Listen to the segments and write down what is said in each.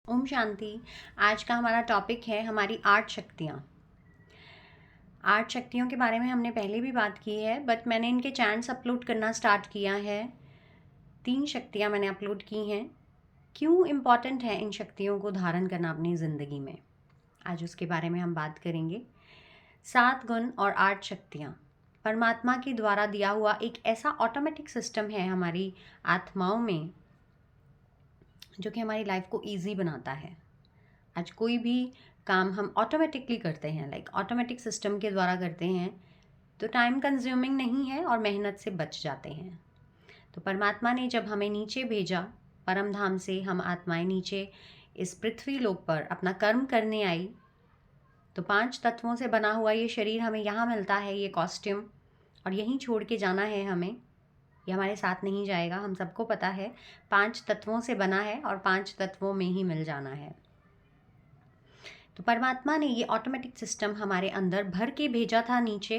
ओम शांति। आज का हमारा टॉपिक है हमारी 8 शक्तियाँ। 8 शक्तियों के बारे में हमने पहले भी बात की है, बट मैंने इनके चैट्स अपलोड करना स्टार्ट किया है। 3 शक्तियाँ मैंने अपलोड की हैं। क्यों इम्पॉर्टेंट है इन शक्तियों को धारण करना अपनी ज़िंदगी में, आज उसके बारे में हम बात करेंगे। 7 गुण और 8 शक्तियाँ परमात्मा के द्वारा दिया हुआ एक ऐसा ऑटोमेटिक सिस्टम है हमारी आत्माओं में, जो कि हमारी लाइफ को ईजी बनाता है। आज कोई भी काम हम ऑटोमेटिकली करते हैं, लाइक ऑटोमेटिक सिस्टम के द्वारा करते हैं, तो टाइम कंज्यूमिंग नहीं है और मेहनत से बच जाते हैं। तो परमात्मा ने जब हमें नीचे भेजा, परम धाम से हम आत्माएं नीचे इस पृथ्वी लोक पर अपना कर्म करने आई, तो 5 तत्वों से बना हुआ ये शरीर हमें यहाँ मिलता है, ये कॉस्ट्यूम, और यहीं छोड़ के जाना है हमें। ये हमारे साथ नहीं जाएगा, हम सबको पता है। 5 तत्वों से बना है और 5 तत्वों में ही मिल जाना है। तो परमात्मा ने ये ऑटोमेटिक सिस्टम हमारे अंदर भर के भेजा था नीचे,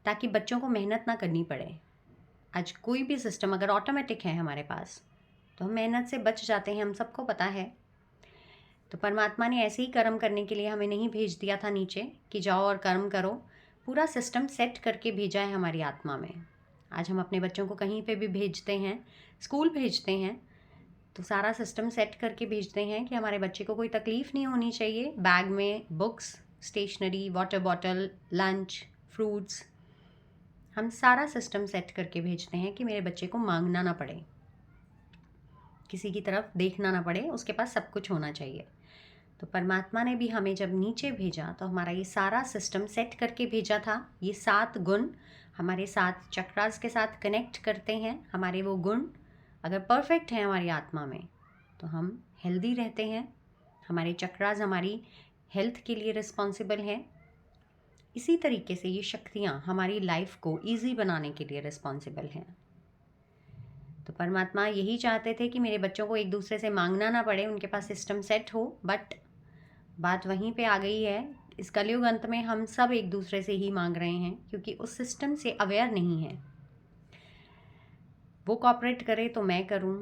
ताकि बच्चों को मेहनत ना करनी पड़े। आज कोई भी सिस्टम अगर ऑटोमेटिक है हमारे पास, तो हम मेहनत से बच जाते हैं, हम सबको पता है। तो परमात्मा ने ऐसे ही कर्म करने के लिए हमें नहीं भेज दिया था नीचे कि जाओ और कर्म करो। पूरा सिस्टम सेट करके भेजा है हमारी आत्मा में। आज हम अपने बच्चों को कहीं पे भी भेजते हैं, स्कूल भेजते हैं, तो सारा सिस्टम सेट करके भेजते हैं कि हमारे बच्चे को कोई तकलीफ़ नहीं होनी चाहिए। बैग में books, stationery, water bottle, lunch, fruits, हम सारा सिस्टम सेट करके भेजते हैं कि मेरे बच्चे को मांगना ना पड़े, किसी की तरफ देखना ना पड़े, उसके पास सब कुछ होना चाहिए। तो परमात्मा ने भी हमें जब नीचे भेजा, तो हमारा ये सारा सिस्टम सेट करके भेजा था। ये 7 गुण हमारे 7 चक्रास के साथ कनेक्ट करते हैं। हमारे वो गुण अगर परफेक्ट हैं हमारी आत्मा में, तो हम हेल्दी रहते हैं। हमारे चक्रास हमारी हेल्थ के लिए रिस्पॉन्सिबल हैं। इसी तरीके से ये शक्तियाँ हमारी लाइफ को ईजी बनाने के लिए रिस्पॉन्सिबल हैं। तो परमात्मा यही चाहते थे कि मेरे बच्चों को एक दूसरे से मांगना ना पड़े, उनके पास सिस्टम सेट हो। बट बात वहीं पे आ गई है, इस कलयुग अंत में हम सब एक दूसरे से ही मांग रहे हैं, क्योंकि उस सिस्टम से अवेयर नहीं है। वो कॉपरेट करे तो मैं करूं,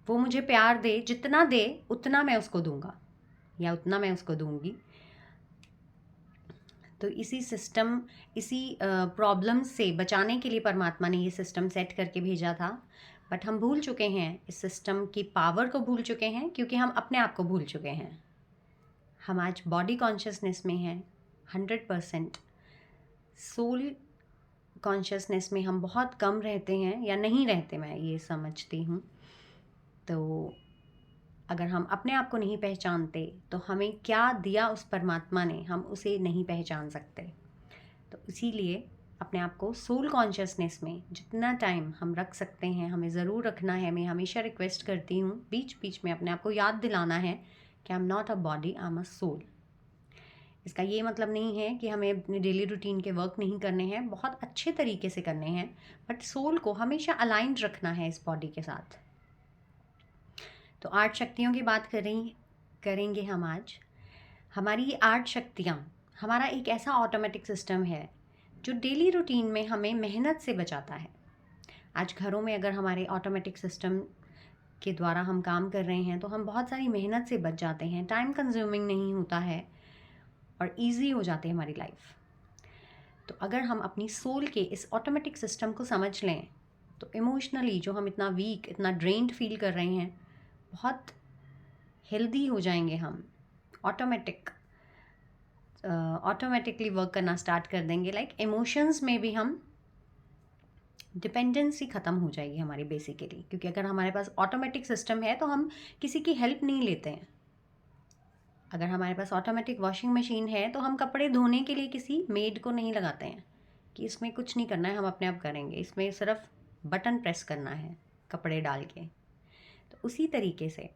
वो मुझे प्यार दे, जितना दे उतना मैं उसको दूंगा या उतना मैं उसको दूंगी। तो इसी सिस्टम, इसी प्रॉब्लम से बचाने के लिए परमात्मा ने ये सिस्टम सेट करके भेजा था। बट हम भूल चुके हैं, इस सिस्टम की पावर को भूल चुके हैं, क्योंकि हम अपने आप को भूल चुके हैं। हम आज बॉडी कॉन्शियसनेस में हैं 100%, सोल कॉन्शियसनेस में हम बहुत कम रहते हैं या नहीं रहते, मैं ये समझती हूँ। तो अगर हम अपने आप को नहीं पहचानते, तो हमें क्या दिया उस परमात्मा ने, हम उसे नहीं पहचान सकते। तो इसीलिए अपने आप को सोल कॉन्शियसनेस में जितना टाइम हम रख सकते हैं, हमें ज़रूर रखना है। मैं हमेशा रिक्वेस्ट करती हूँ, बीच बीच में अपने आप को याद दिलाना है कि I am not a body, I am a soul. इसका ये मतलब नहीं है कि हमें अपने डेली रूटीन के वर्क नहीं करने हैं, बहुत अच्छे तरीके से करने हैं, बट सोल को हमेशा अलाइंड रखना है इस बॉडी के साथ। तो 8 शक्तियों की बात करेंगे हम आज। हमारी ये 8 शक्तियाँ हमारा एक ऐसा ऑटोमेटिक सिस्टम है जो डेली रूटीन में हमें मेहनत से बचाता है। आज घरों में अगर हमारे ऑटोमेटिक सिस्टम के द्वारा हम काम कर रहे हैं, तो हम बहुत सारी मेहनत से बच जाते हैं, टाइम कंज्यूमिंग नहीं होता है और ईजी हो जाती है हमारी लाइफ। तो अगर हम अपनी सोल के इस ऑटोमेटिक सिस्टम को समझ लें, तो इमोशनली जो हम इतना वीक, इतना ड्रेन्ड फील कर रहे हैं, बहुत हेल्दी हो जाएंगे हम। ऑटोमेटिकली वर्क करना स्टार्ट कर देंगे। लाइक इमोशंस में भी हम डिपेंडेंसी ख़त्म हो जाएगी हमारी बेसिकली, क्योंकि अगर हमारे पास ऑटोमेटिक सिस्टम है तो हम किसी की हेल्प नहीं लेते हैं। अगर हमारे पास ऑटोमेटिक वॉशिंग मशीन है, तो हम कपड़े धोने के लिए किसी मेड को नहीं लगाते हैं कि इसमें कुछ नहीं करना है, हम अपने आप करेंगे, इसमें सिर्फ बटन प्रेस करना है कपड़े डाल के। तो उसी तरीके से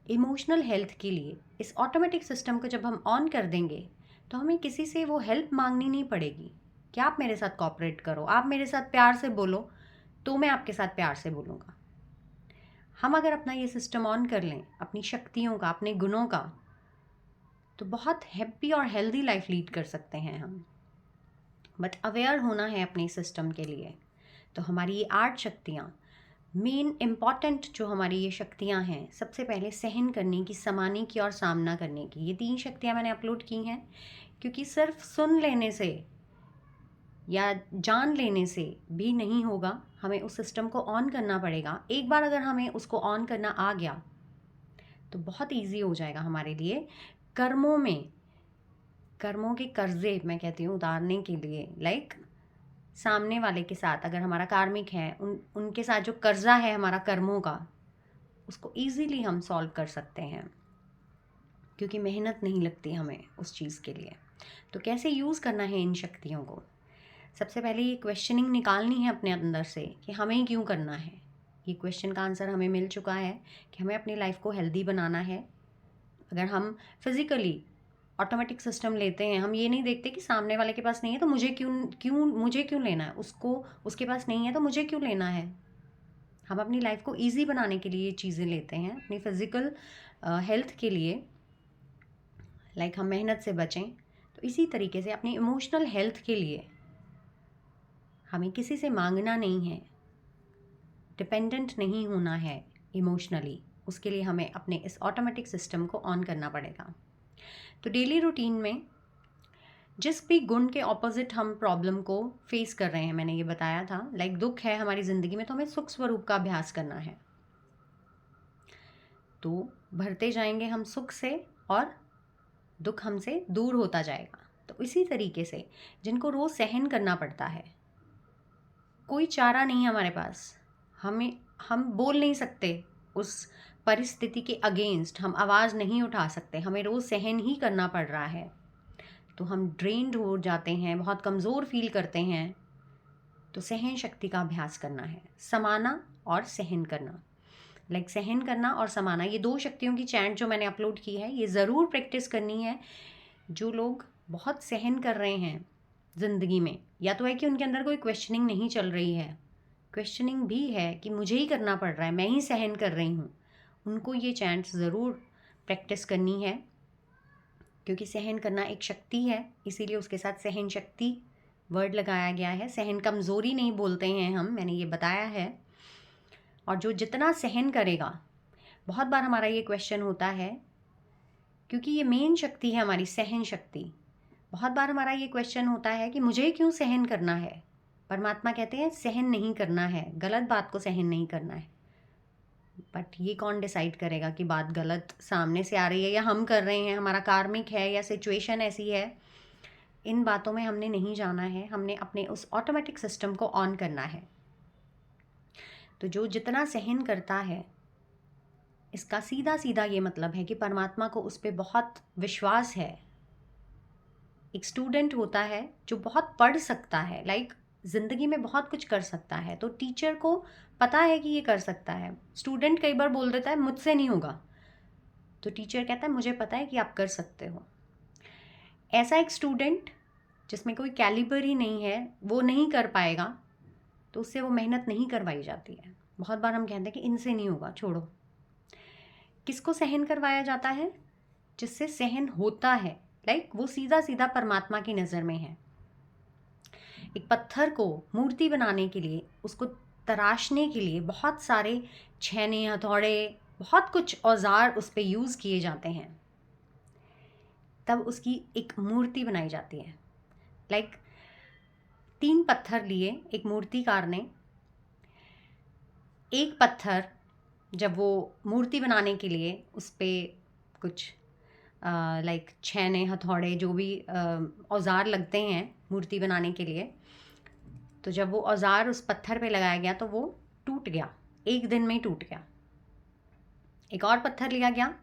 इमोशनल हेल्थ के लिए इस ऑटोमेटिक सिस्टम को जब हम ऑन कर देंगे, तो हमें किसी से वो हेल्प मांगनी नहीं पड़ेगी कि आप मेरे साथ कॉपरेट करो, आप मेरे साथ प्यार से बोलो, तो मैं आपके साथ प्यार से बोलूँगा। हम अगर अपना ये सिस्टम ऑन कर लें, अपनी शक्तियों का, अपने गुणों का, तो बहुत हैप्पी और हेल्दी लाइफ लीड कर सकते हैं हम। बट अवेयर होना है अपने सिस्टम के लिए। तो हमारी ये 8 शक्तियाँ मेन इम्पॉर्टेंट जो हमारी ये शक्तियाँ हैं, सबसे पहले सहन करने की, समाने की और सामना करने की, ये 3 शक्तियाँ मैंने अपलोड की हैं। क्योंकि सिर्फ सुन लेने से या जान लेने से भी नहीं होगा, हमें उस सिस्टम को ऑन करना पड़ेगा। एक बार अगर हमें उसको ऑन करना आ गया तो बहुत ईजी हो जाएगा हमारे लिए कर्मों के कर्जे मैं कहती हूँ उतारने के लिए। लाइक सामने वाले के साथ अगर हमारा कार्मिक है, उनके साथ जो कर्जा है हमारा कर्मों का, उसको ईजीली हम सॉल्व कर सकते हैं, क्योंकि मेहनत नहीं लगती हमें उस चीज़ के लिए। तो कैसे यूज़ करना है इन शक्तियों को? सबसे पहले ये क्वेश्चनिंग निकालनी है अपने अंदर से कि हमें क्यों करना है। ये क्वेश्चन का आंसर हमें मिल चुका है कि हमें अपनी लाइफ को हेल्दी बनाना है। अगर हम फिज़िकली ऑटोमेटिक सिस्टम लेते हैं, हम ये नहीं देखते कि सामने वाले के पास नहीं है तो मुझे क्यों लेना है, उसके पास नहीं है तो मुझे क्यों लेना है। हम अपनी लाइफ को ईजी बनाने के लिए ये चीज़ें लेते हैं, अपनी फिज़िकल हेल्थ के लिए। लाइक हम मेहनत से बचें। तो इसी तरीके से अपनी इमोशनल हेल्थ के लिए हमें किसी से मांगना नहीं है, डिपेंडेंट नहीं होना है इमोशनली। उसके लिए हमें अपने इस ऑटोमेटिक सिस्टम को ऑन करना पड़ेगा। तो डेली रूटीन में जिस भी गुण के ऑपोजिट हम प्रॉब्लम को फेस कर रहे हैं, मैंने ये बताया था, लाइक दुख है हमारी ज़िंदगी में, तो हमें सुख स्वरूप का अभ्यास करना है। तो भरते जाएंगे हम सुख से और दुख हमसे दूर होता जाएगा। तो इसी तरीके से जिनको रोज़ सहन करना पड़ता है, कोई चारा नहीं है हमारे पास, हम बोल नहीं सकते उस परिस्थिति के अगेंस्ट, हम आवाज़ नहीं उठा सकते, हमें रोज़ सहन ही करना पड़ रहा है, तो हम ड्रेन्ड हो जाते हैं, बहुत कमज़ोर फील करते हैं। तो सहन शक्ति का अभ्यास करना है, समाना और सहन करना। लाइक सहन करना और समाना, ये 2 शक्तियों की चैंट जो मैंने अपलोड की है, ये ज़रूर प्रैक्टिस करनी है। जो लोग बहुत सहन कर रहे हैं ज़िंदगी में, या तो है कि उनके अंदर कोई क्वेश्चनिंग नहीं चल रही है, क्वेश्चनिंग भी है कि मुझे ही करना पड़ रहा है, मैं ही सहन कर रही हूँ, उनको ये चैंट्स ज़रूर प्रैक्टिस करनी है। क्योंकि सहन करना एक शक्ति है, इसीलिए उसके साथ सहन शक्ति वर्ड लगाया गया है। सहन कमज़ोरी नहीं बोलते हैं हम, मैंने ये बताया है। और जो जितना सहन करेगा, बहुत बार हमारा ये क्वेश्चन होता है, क्योंकि ये मेन शक्ति है हमारी सहन शक्ति, बहुत बार हमारा ये क्वेश्चन होता है कि मुझे क्यों सहन करना है। परमात्मा कहते हैं सहन नहीं करना है, गलत बात को सहन नहीं करना है। बट ये कौन डिसाइड करेगा कि बात गलत सामने से आ रही है या हम कर रहे हैं, हमारा कार्मिक है या सिचुएशन ऐसी है। इन बातों में हमने नहीं जाना है, हमने अपने उस ऑटोमेटिक सिस्टम को ऑन करना है। तो जो जितना सहन करता है, इसका सीधा सीधा ये मतलब है कि परमात्मा को उस पर बहुत विश्वास है। एक स्टूडेंट होता है जो बहुत पढ़ सकता है, लाइक ज़िंदगी में बहुत कुछ कर सकता है, तो टीचर को पता है कि ये कर सकता है। स्टूडेंट कई बार बोल देता है मुझसे नहीं होगा, तो टीचर कहता है मुझे पता है कि आप कर सकते हो। ऐसा एक स्टूडेंट जिसमें कोई कैलिबर ही नहीं है, वो नहीं कर पाएगा, तो उससे वो मेहनत नहीं करवाई जाती है। बहुत बार हम कहते हैं कि इनसे नहीं होगा, छोड़ो। किसको सहन करवाया जाता है? जिससे सहन होता है, लाइक वो सीधा सीधा परमात्मा की नज़र में है। एक पत्थर को मूर्ति बनाने के लिए, उसको तराशने के लिए बहुत सारे छैने, हथौड़े, बहुत कुछ औजार उस पर यूज़ किए जाते हैं, तब उसकी एक मूर्ति बनाई जाती है। लाइक 3 पत्थर लिए एक मूर्तिकार ने, एक पत्थर जब वो मूर्ति बनाने के लिए उस पर कुछ लाइक छैने, हथौड़े, जो भी औजार लगते हैं मूर्ति बनाने के लिए, तो जब वो औजार उस पत्थर पे लगाया गया तो वो टूट गया, एक दिन में ही टूट गया। एक और पत्थर लिया गया,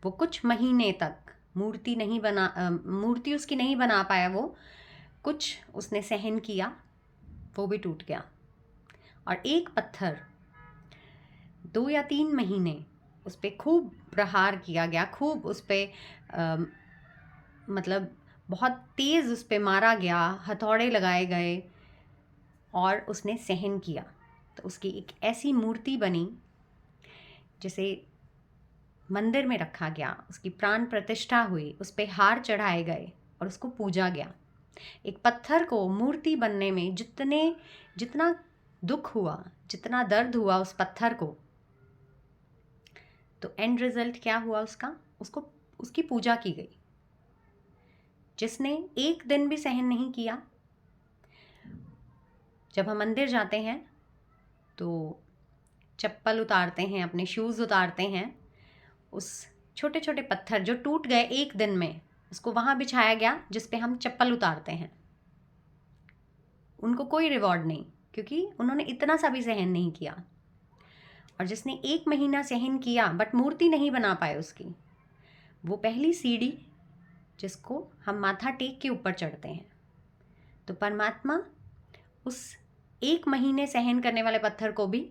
वो कुछ महीने तक मूर्ति उसकी नहीं बना पाया, वो कुछ उसने सहन किया, वो भी टूट गया। और एक पत्थर 2 या 3 महीने उस पर खूब प्रहार किया गया, खूब उस पर मतलब बहुत तेज़ उस पर मारा गया, हथौड़े लगाए गए और उसने सहन किया, तो उसकी एक ऐसी मूर्ति बनी जिसे मंदिर में रखा गया, उसकी प्राण प्रतिष्ठा हुई, उस पर हार चढ़ाए गए और उसको पूजा गया। एक पत्थर को मूर्ति बनने में जितना दुख हुआ, जितना दर्द हुआ उस पत्थर को, तो एंड रिजल्ट क्या हुआ उसका, उसकी पूजा की गई। जिसने एक दिन भी सहन नहीं किया, जब हम मंदिर जाते हैं तो चप्पल उतारते हैं, अपने शूज़ उतारते हैं, उस छोटे छोटे पत्थर जो टूट गए एक दिन में, उसको वहाँ बिछाया गया जिस पे हम चप्पल उतारते हैं। उनको कोई रिवॉर्ड नहीं, क्योंकि उन्होंने इतना सा भी सहन नहीं किया। और जिसने 1 महीना सहन किया बट मूर्ति नहीं बना पाए उसकी, वो पहली सीढ़ी जिसको हम माथा टेक के ऊपर चढ़ते हैं। तो परमात्मा उस 1 महीने सहन करने वाले पत्थर को भी,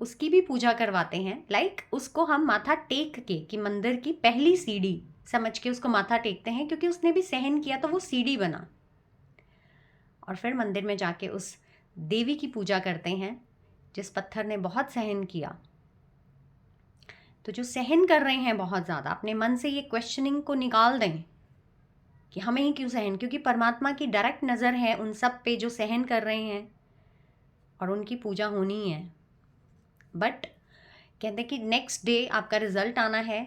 उसकी भी पूजा करवाते हैं। उसको हम माथा टेक के, कि मंदिर की पहली सीढ़ी समझ के उसको माथा टेकते हैं, क्योंकि उसने भी सहन किया तो वो सीढ़ी बना। और फिर मंदिर में जाके उस देवी की पूजा करते हैं जिस पत्थर ने बहुत सहन किया। तो जो सहन कर रहे हैं बहुत ज़्यादा, अपने मन से ये क्वेश्चनिंग को निकाल दें कि हमें ही क्यों सहन, क्योंकि परमात्मा की डायरेक्ट नज़र है उन सब पे जो सहन कर रहे हैं, और उनकी पूजा होनी है। बट कहते हैं कि नेक्स्ट डे आपका रिजल्ट आना है,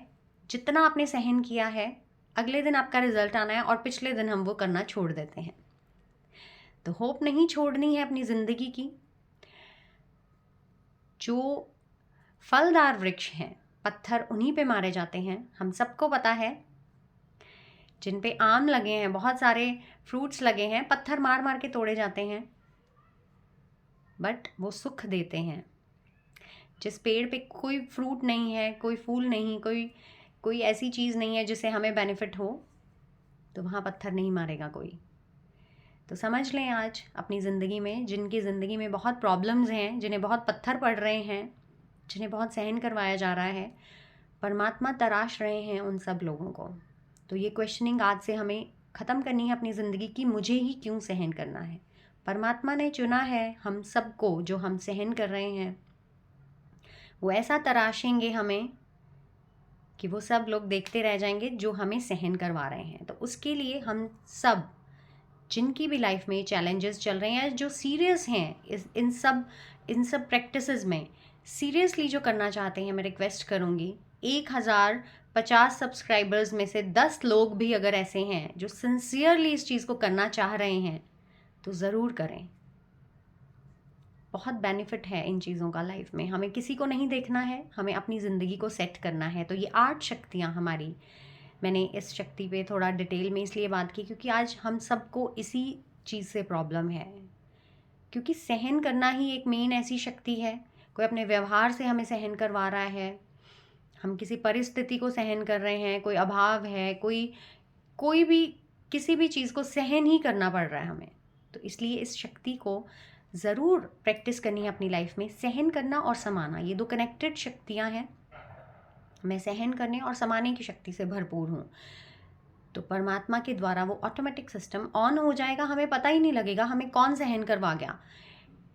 जितना आपने सहन किया है अगले दिन आपका रिजल्ट आना है, और पिछले दिन हम वो करना छोड़ देते हैं। तो होप नहीं छोड़नी है अपनी ज़िंदगी की। जो फलदार वृक्ष हैं, पत्थर उन्हीं पे मारे जाते हैं, हम सबको पता है। जिन पे आम लगे हैं, बहुत सारे फ्रूट्स लगे हैं, पत्थर मार मार के तोड़े जाते हैं, बट वो सुख देते हैं। जिस पेड़ पे कोई फ्रूट नहीं है, कोई फूल नहीं, कोई ऐसी चीज़ नहीं है जिससे हमें बेनिफिट हो, तो वहाँ पत्थर नहीं मारेगा कोई। तो समझ लें आज अपनी ज़िंदगी में, जिनकी ज़िंदगी में बहुत प्रॉब्लम्स हैं, जिन्हें बहुत पत्थर पड़ रहे हैं, जिन्हें बहुत सहन करवाया जा रहा है, परमात्मा तराश रहे हैं उन सब लोगों को। तो ये क्वेश्चनिंग आज से हमें ख़त्म करनी है अपनी ज़िंदगी की, मुझे ही क्यों सहन करना है। परमात्मा ने चुना है हम सबको, जो हम सहन कर रहे हैं वो ऐसा तराशेंगे हमें कि वो सब लोग देखते रह जाएंगे जो हमें सहन करवा रहे हैं। तो उसके लिए हम सब, जिनकी भी लाइफ में चैलेंजेस चल रहे हैं, जो सीरियस हैं इन सब प्रैक्टिसेस में, सीरियसली जो करना चाहते हैं, मैं रिक्वेस्ट करूँगी 1050 सब्सक्राइबर्स में से 10 लोग भी अगर ऐसे हैं जो सिंसियरली इस चीज़ को करना चाह रहे हैं, तो ज़रूर करें। बहुत बेनिफिट है इन चीज़ों का लाइफ में। हमें किसी को नहीं देखना है, हमें अपनी ज़िंदगी को सेट करना है। तो ये 8 शक्तियाँ हमारी, मैंने इस शक्ति पे थोड़ा डिटेल में इसलिए बात की क्योंकि आज हम सबको इसी चीज़ से प्रॉब्लम है। क्योंकि सहन करना ही एक मेन ऐसी शक्ति है। कोई अपने व्यवहार से हमें सहन करवा रहा है, हम किसी परिस्थिति को सहन कर रहे हैं, कोई अभाव है, कोई भी किसी भी चीज़ को सहन ही करना पड़ रहा है हमें। तो इसलिए इस शक्ति को ज़रूर प्रैक्टिस करनी है अपनी लाइफ में। सहन करना और समाना, ये 2 कनेक्टेड शक्तियाँ हैं। मैं सहन करने और समाने की शक्ति से भरपूर हूँ, तो परमात्मा के द्वारा वो ऑटोमेटिक सिस्टम ऑन हो जाएगा, हमें पता ही नहीं लगेगा हमें कौन सहन करवा गया।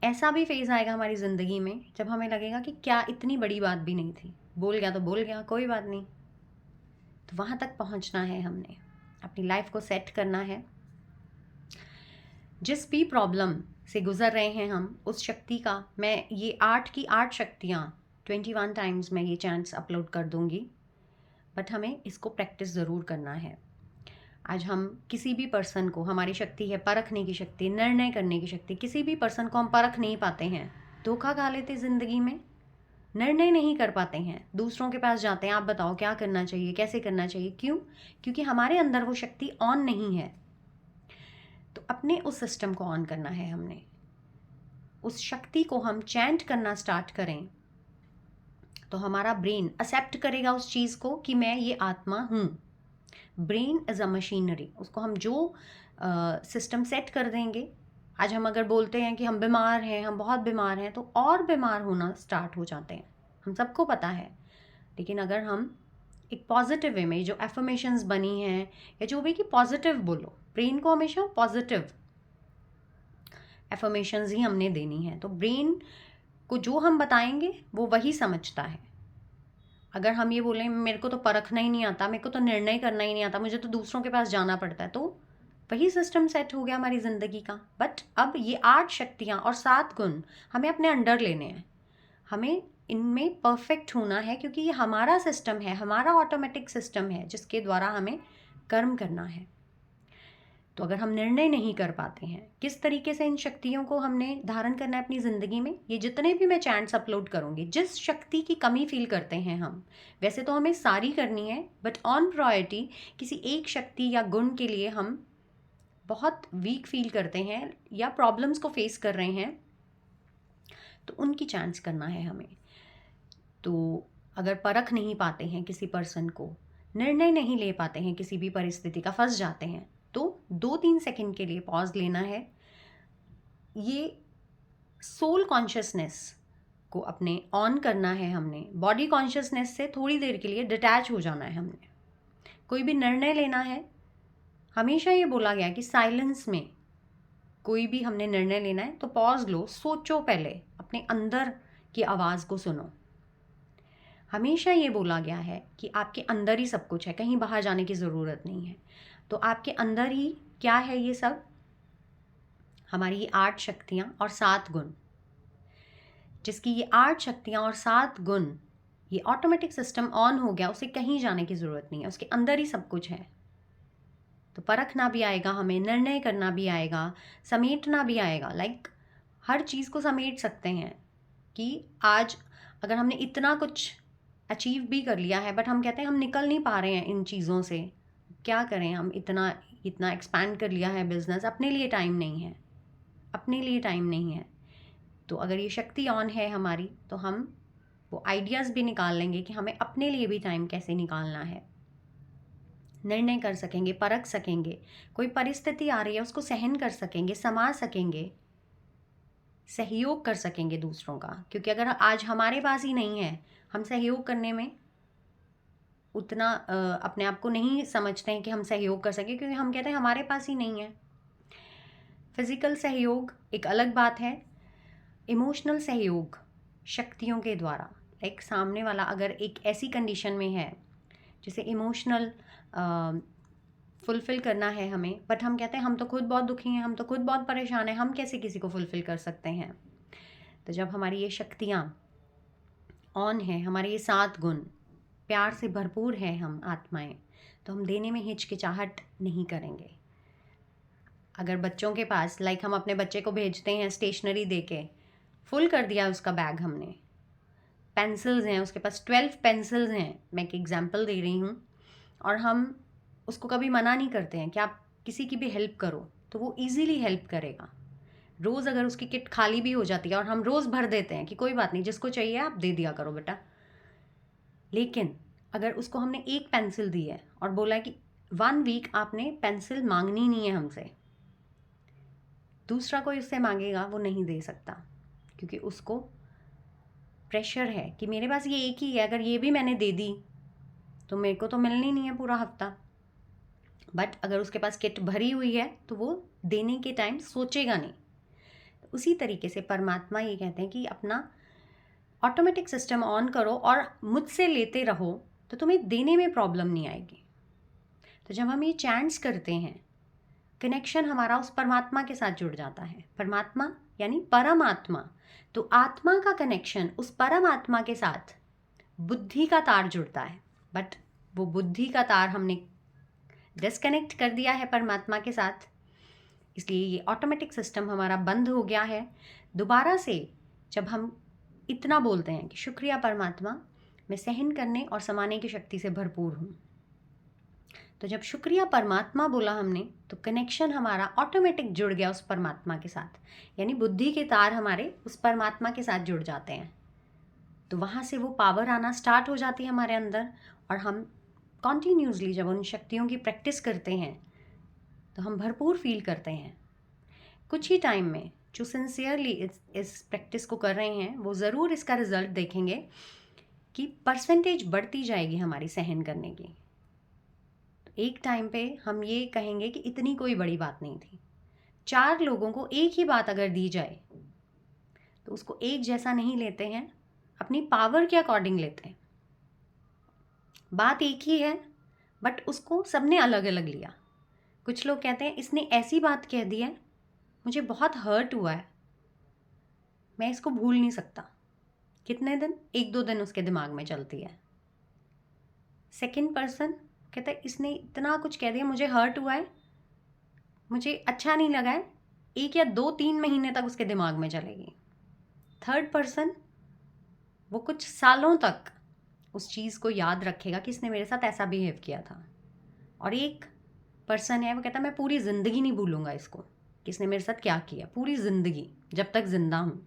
ऐसा भी फेज़ आएगा हमारी ज़िंदगी में जब हमें लगेगा कि क्या इतनी बड़ी बात भी नहीं थी, बोल गया तो बोल गया, कोई बात नहीं। तो वहाँ तक पहुँचना है, हमने अपनी लाइफ को सेट करना है। जिस भी प्रॉब्लम से गुज़र रहे हैं हम, उस शक्ति का, मैं ये 8 की 8 शक्तियाँ 21 टाइम्स मैं ये चैंट्स अपलोड कर दूँगी, बट हमें इसको प्रैक्टिस ज़रूर करना है। आज हम किसी भी पर्सन को, हमारी शक्ति है परखने की शक्ति, निर्णय करने की शक्ति, किसी भी पर्सन को हम परख नहीं पाते हैं, धोखा खा लेते ज़िंदगी में, निर्णय नहीं कर पाते हैं, दूसरों के पास जाते हैं, आप बताओ क्या करना चाहिए, कैसे करना चाहिए। क्यों? क्योंकि हमारे अंदर वो शक्ति ऑन नहीं है। तो अपने उस सिस्टम को ऑन करना है हमने। उस शक्ति को हम चैंट करना स्टार्ट करें तो हमारा ब्रेन एक्सेप्ट करेगा उस चीज़ को कि मैं ये आत्मा हूँ। ब्रेन इज़ अ मशीनरी, उसको हम जो सिस्टम सेट कर देंगे। आज हम अगर बोलते हैं कि हम बीमार हैं, हम बहुत बीमार हैं, तो और बीमार होना स्टार्ट हो जाते हैं, हम सबको पता है। लेकिन अगर हम एक पॉजिटिव वे में, जो एफर्मेशंस बनी हैं या जो भी, कि पॉजिटिव बोलो, ब्रेन को हमेशा पॉजिटिव एफर्मेशंस ही हमने देनी है। तो ब्रेन को जो हम बताएंगे वो वही समझता है। अगर हम ये बोलें मेरे को तो परखना ही नहीं आता, मेरे को तो निर्णय करना ही नहीं आता, मुझे तो दूसरों के पास जाना पड़ता है, तो वही सिस्टम सेट हो गया हमारी ज़िंदगी का। बट अब ये 8 शक्तियाँ और 7 गुण हमें अपने अंडर लेने हैं, हमें इनमें परफेक्ट होना है, क्योंकि ये हमारा सिस्टम है, हमारा ऑटोमेटिक सिस्टम है जिसके द्वारा हमें कर्म करना है। तो अगर हम निर्णय नहीं कर पाते हैं किस तरीके से इन शक्तियों को हमने धारण करना है अपनी ज़िंदगी में, ये जितने भी मैं चैंट्स अपलोड करूँगी, जिस शक्ति की कमी फील करते हैं हम, वैसे तो हमें सारी करनी है, बट ऑन प्रायोरिटी किसी एक शक्ति या गुण के लिए हम बहुत वीक फील करते हैं या प्रॉब्लम्स को फेस कर रहे हैं, तो उनकी चैंट्स करना है हमें। तो अगर परख नहीं पाते हैं किसी पर्सन को, निर्णय नहीं ले पाते हैं, किसी भी परिस्थिति का फंस जाते हैं, तो 2-3 सेकंड के लिए पॉज लेना है। ये सोल कॉन्शियसनेस को अपने ऑन करना है हमने, बॉडी कॉन्शियसनेस से थोड़ी देर के लिए डिटैच हो जाना है हमने। कोई भी निर्णय लेना है, हमेशा ये बोला गया कि साइलेंस में कोई भी हमने निर्णय लेना है तो पॉज लो, सोचो, पहले अपने अंदर की आवाज़ को सुनो। हमेशा ये बोला गया है कि आपके अंदर ही सब कुछ है, कहीं बाहर जाने की ज़रूरत नहीं है। तो आपके अंदर ही क्या है, ये सब हमारी ये 8 शक्तियाँ और 7 गुण, जिसकी ये 8 शक्तियाँ और 7 गुण, ये ऑटोमेटिक सिस्टम ऑन हो गया, उसे कहीं जाने की ज़रूरत नहीं है, उसके अंदर ही सब कुछ है। तो परखना भी आएगा हमें, निर्णय करना भी आएगा, समेटना भी आएगा। लाइक हर चीज़ को समेट सकते हैं कि आज अगर हमने इतना कुछ अचीव भी कर लिया है, बट हम कहते हैं हम निकल नहीं पा रहे हैं इन चीज़ों से, क्या करें, हम इतना एक्सपैंड कर लिया है बिजनेस, अपने लिए टाइम नहीं है, अपने लिए टाइम नहीं है। तो अगर ये शक्ति ऑन है हमारी, तो हम वो आइडियाज़ भी निकाल लेंगे कि हमें अपने लिए भी टाइम कैसे निकालना है, निर्णय कर सकेंगे, परख सकेंगे, कोई परिस्थिति आ रही है उसको सहन कर सकेंगे, समा सकेंगे, सहयोग कर सकेंगे दूसरों का। क्योंकि अगर आज हमारे पास ही नहीं है, हम सहयोग करने में उतना अपने आप को नहीं समझते हैं कि हम सहयोग कर सकें, क्योंकि हम कहते हैं हमारे पास ही नहीं है। फिज़िकल सहयोग एक अलग बात है, इमोशनल सहयोग शक्तियों के द्वारा, एक सामने वाला अगर एक ऐसी कंडीशन में है जिसे इमोशनल फुलफ़िल करना है हमें, बट हम कहते हैं हम तो खुद बहुत दुखी हैं, हम तो खुद बहुत परेशान हैं, हम कैसे किसी को फुलफ़िल कर सकते हैं। तो जब हमारी ये शक्तियाँ ऑन है, हमारे ये 7 गुण, प्यार से भरपूर है हम आत्माएं, तो हम देने में हिचकिचाहट नहीं करेंगे। अगर बच्चों के पास, लाइक हम अपने बच्चे को भेजते हैं स्टेशनरी दे के, फुल कर दिया उसका बैग हमने, पेंसिल्स हैं उसके पास, 12 पेंसिल्स हैं, मैं एक एग्जांपल दे रही हूँ, और हम उसको कभी मना नहीं करते हैं कि आप किसी की भी हेल्प करो, तो वो ईज़िली हेल्प करेगा। रोज़ अगर उसकी किट खाली भी हो जाती है और हम रोज़ भर देते हैं कि कोई बात नहीं, जिसको चाहिए आप दे दिया करो बेटा, लेकिन अगर उसको हमने एक पेंसिल दी है और बोला है कि 1 वीक आपने पेंसिल मांगनी नहीं है हमसे, दूसरा कोई उससे मांगेगा वो नहीं दे सकता, क्योंकि उसको प्रेशर है कि मेरे पास ये एक ही है, अगर ये भी मैंने दे दी तो मेरे को तो मिलनी नहीं है पूरा हफ्ता। बट अगर उसके पास किट भरी हुई है तो वो देने के टाइम सोचेगा नहीं। तो उसी तरीके से परमात्मा ये कहते हैं कि अपना ऑटोमेटिक सिस्टम ऑन करो और मुझसे लेते रहो, तो तुम्हें देने में प्रॉब्लम नहीं आएगी। तो जब हम ये चैंट्स करते हैं, कनेक्शन हमारा उस परमात्मा के साथ जुड़ जाता है। परमात्मा यानी परमात्मा, तो आत्मा का कनेक्शन उस परमात्मा के साथ बुद्धि का तार जुड़ता है, बट वो बुद्धि का तार हमने डिस्कनेक्ट कर दिया है परमात्मा के साथ, इसलिए ये ऑटोमेटिक सिस्टम हमारा बंद हो गया है। दोबारा से जब हम इतना बोलते हैं कि शुक्रिया परमात्मा, मैं सहन करने और समाने की शक्ति से भरपूर हूँ, तो जब शुक्रिया परमात्मा बोला हमने, तो कनेक्शन हमारा ऑटोमेटिक जुड़ गया उस परमात्मा के साथ, यानी बुद्धि के तार हमारे उस परमात्मा के साथ जुड़ जाते हैं। तो वहाँ से वो पावर आना स्टार्ट हो जाती है हमारे अंदर, और हम कॉन्टीन्यूसली जब उन शक्तियों की प्रैक्टिस करते हैं तो हम भरपूर फील करते हैं। कुछ ही टाइम में जो सिंसियरली इस प्रैक्टिस को कर रहे हैं, वो ज़रूर इसका रिज़ल्ट देखेंगे कि परसेंटेज बढ़ती जाएगी हमारी सहन करने की। तो एक टाइम पे हम ये कहेंगे कि इतनी कोई बड़ी बात नहीं थी। 4 लोगों को एक ही बात अगर दी जाए तो उसको एक जैसा नहीं लेते हैं, अपनी पावर के अकॉर्डिंग लेते हैं। बात एक ही है, बट उसको सबने अलग अलग लिया। कुछ लोग कहते हैं इसने ऐसी बात कह दी है, मुझे बहुत हर्ट हुआ है, मैं इसको भूल नहीं सकता। कितने दिन? 1-2 दिन उसके दिमाग में चलती है। सेकंड पर्सन कहता है इसने इतना कुछ कह दिया, मुझे हर्ट हुआ है, मुझे अच्छा नहीं लगा है, 1 या 2-3 महीने तक उसके दिमाग में चलेगी। थर्ड पर्सन वो कुछ सालों तक उस चीज़ को याद रखेगा कि इसने मेरे साथ ऐसा बिहेव किया था। और एक पर्सन है वो कहता है मैं पूरी ज़िंदगी नहीं भूलूंगा इसको कि इसने मेरे साथ क्या किया, पूरी ज़िंदगी जब तक जिंदा हूँ।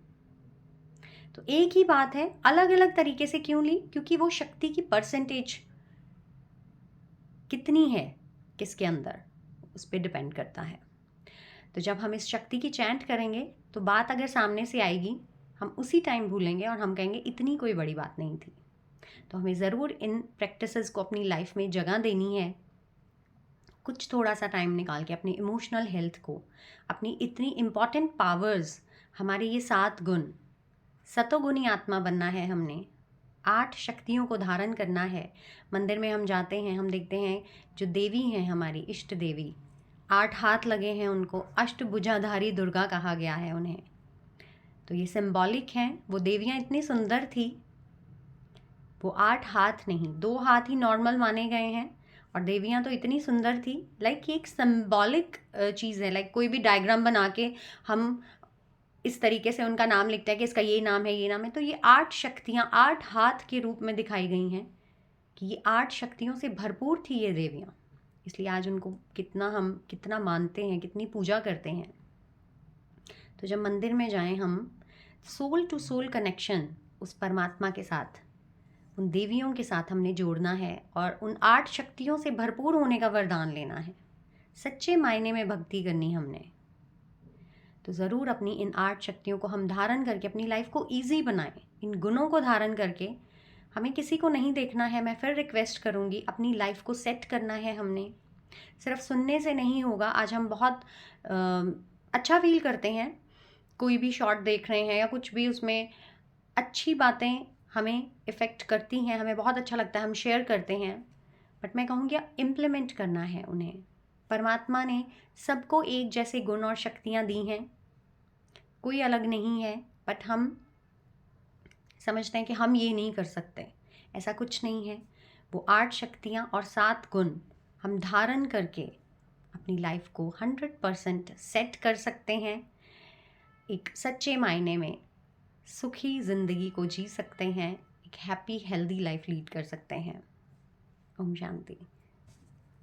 तो एक ही बात है, अलग अलग तरीके से क्यों ली? क्योंकि वो शक्ति की परसेंटेज कितनी है किसके अंदर, उस पर डिपेंड करता है। तो जब हम इस शक्ति की चैंट करेंगे तो बात अगर सामने से आएगी, हम उसी टाइम भूलेंगे और हम कहेंगे इतनी कोई बड़ी बात नहीं थी। तो हमें ज़रूर इन प्रैक्टिसेस को अपनी लाइफ में जगह देनी है। कुछ थोड़ा सा टाइम निकाल के अपनी इमोशनल हेल्थ को, अपनी इतनी इम्पॉर्टेंट पावर्स, हमारे ये 7 गुण, सतोगुणी आत्मा बनना है हमने, 8 शक्तियों को धारण करना है। मंदिर में हम जाते हैं, हम देखते हैं जो देवी हैं हमारी इष्ट देवी, 8 हाथ लगे हैं उनको, अष्टभुजाधारी दुर्गा कहा गया है उन्हें। तो ये सिंबॉलिक हैं। वो देवियाँ इतनी सुंदर थी, वो 8 हाथ नहीं, 2 हाथ ही नॉर्मल माने गए हैं, और देवियाँ तो इतनी सुंदर थी। लाइक ये एक सिंबॉलिक चीज़ है। लाइक कोई भी डायग्राम बना के हम इस तरीके से उनका नाम लिखते हैं कि इसका ये नाम है, ये नाम है। तो ये 8 शक्तियाँ 8 हाथ के रूप में दिखाई गई हैं कि ये 8 शक्तियों से भरपूर थी ये देवियाँ। इसलिए आज उनको हम कितना मानते हैं, कितनी पूजा करते हैं। तो जब मंदिर में जाएं, हम सोल टू सोल कनेक्शन उस परमात्मा के साथ, उन देवियों के साथ हमने जोड़ना है और उन 8 शक्तियों से भरपूर होने का वरदान लेना है। सच्चे मायने में भक्ति करनी हमने। तो ज़रूर अपनी इन 8 शक्तियों को हम धारण करके अपनी लाइफ को ईजी बनाएं। इन गुणों को धारण करके हमें किसी को नहीं देखना है। मैं फिर रिक्वेस्ट करूँगी, अपनी लाइफ को सेट करना है हमने। सिर्फ सुनने से नहीं होगा। आज हम बहुत अच्छा फील करते हैं, कोई भी शॉर्ट देख रहे हैं या कुछ भी, उसमें अच्छी बातें हमें इफ़ेक्ट करती हैं, हमें बहुत अच्छा लगता है, हम शेयर करते हैं। बट मैं कहूँगी इम्प्लीमेंट करना है उन्हें। परमात्मा ने सबको एक जैसे गुण और शक्तियाँ दी हैं, कोई अलग नहीं है। बट हम समझते हैं कि हम ये नहीं कर सकते, ऐसा कुछ नहीं है। वो 8 शक्तियाँ और 7 गुण हम धारण करके अपनी लाइफ को 100% सेट कर सकते हैं। एक सच्चे मायने में सुखी ज़िंदगी को जी सकते हैं, एक हैप्पी हेल्दी लाइफ लीड कर सकते हैं। ओम शांति।